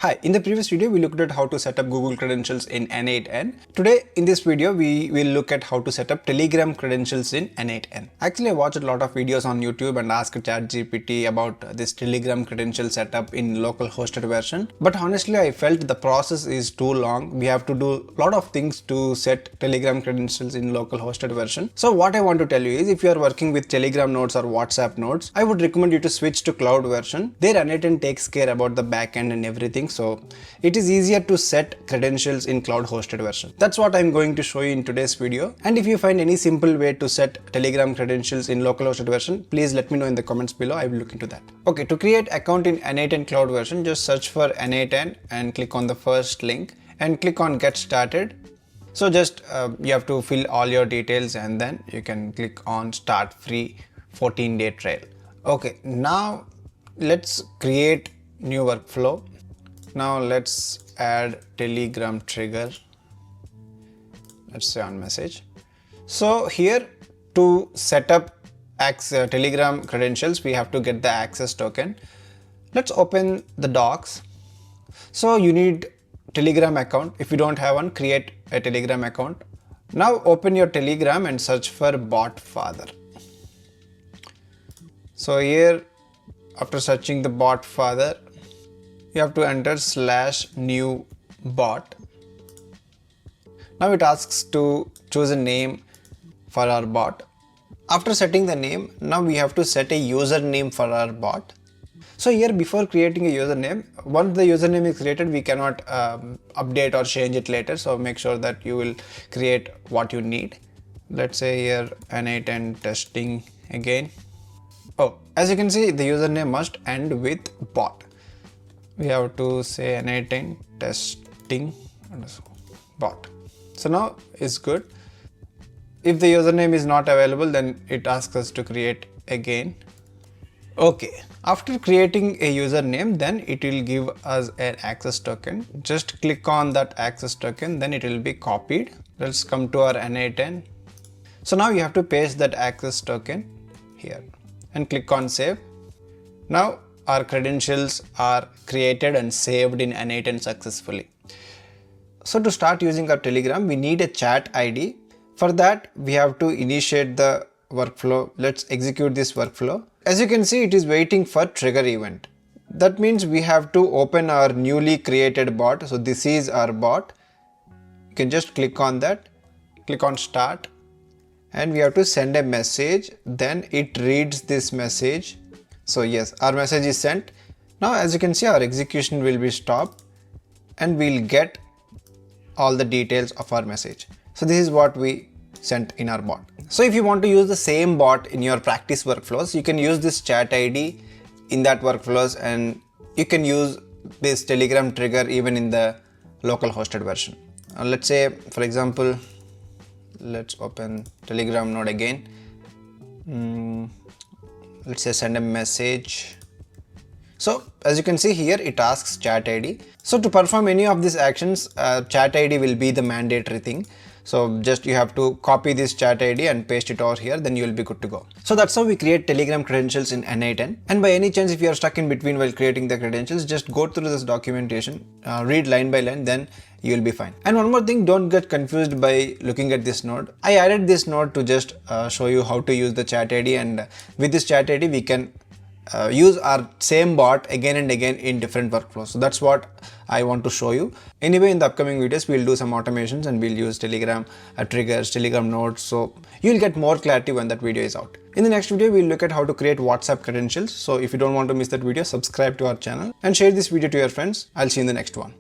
Hi, in the previous video we looked at how to set up Google credentials in N8N. Today in this video we will look at how to set up Telegram credentials in N8N. Actually I watched a lot of videos on YouTube and asked ChatGPT about this Telegram credential setup in local hosted version. But honestly I felt the process is too long. We have to do a lot of things to set Telegram credentials in local hosted version. So what I want to tell you is if you are working with Telegram nodes or WhatsApp nodes, I would recommend you to switch to cloud version. There N8N takes care about the backend and everything. So it is easier to set credentials in cloud hosted version. That's what I'm going to show you in today's video. And if you find any simple way to set Telegram credentials in local hosted version, please let me know in the comments below. I will look into that. Okay, to create account in N8N cloud version, just search for N8N and click on the first link and click on get started. So just you have to fill all your details and then you can click on start free 14-day trial. Okay, now let's create new workflow. Now let's add Telegram trigger. Let's say on message. So here to set up Telegram credentials, we have to get the access token. Let's open the docs. So you need Telegram account. If you don't have one, create a Telegram account. Now open your Telegram and search for bot father. So here after searching the bot father, you have to enter /new bot. Now it asks to choose a name for our bot. After setting the name, now we have to set a username for our bot. So here before creating a username, once the username is created, we cannot update or change it later. So make sure that you will create what you need. Let's say here N8N testing again. Oh, as you can see, the username must end with bot. We have to say N8N testing bot. So now it's good. If the username is not available, then it asks us to create again. Okay, after creating a username, then it will give us an access token. Just click on that access token, then it will be copied. Let's come to our N8N. So now you have to paste that access token here and click on save. Now our credentials are created and saved in N8N successfully. So to start using our Telegram, we need a chat ID. For that, we have to initiate the workflow. Let's execute this workflow. As you can see, it is waiting for trigger event. That means we have to open our newly created bot. So this is our bot. You can just click on that, click on start, and we have to send a message. Then it reads this message. So yes, our message is sent. Now as you can see, our execution will be stopped and we'll get all the details of our message. So this is what we sent in our bot. So if you want to use the same bot in your practice workflows, you can use this chat ID in that workflows and you can use this Telegram trigger even in the local hosted version. Let's say for example, let's open Telegram node again. Let's say send a message. So as you can see here, it asks chat ID. So to perform any of these actions, chat ID will be the mandatory thing. So just you have to copy this chat ID and paste it over here, then you will be good to go. So that's how we create Telegram credentials in N8N. And by any chance, if you are stuck in between while creating the credentials, just go through this documentation, read line by line, then you will be fine. And one more thing, don't get confused by looking at this node. I added this node to just show you how to use the chat ID, and with this chat ID, we can use our same bot again and again in different workflows. So that's what I want to show you. Anyway, in the upcoming videos, we'll do some automations and we'll use Telegram triggers, Telegram nodes. So you'll get more clarity when that video is out. In the next video, we'll look at how to create WhatsApp credentials. So if you don't want to miss that video, subscribe to our channel and share this video to your friends. I'll see you in the next one.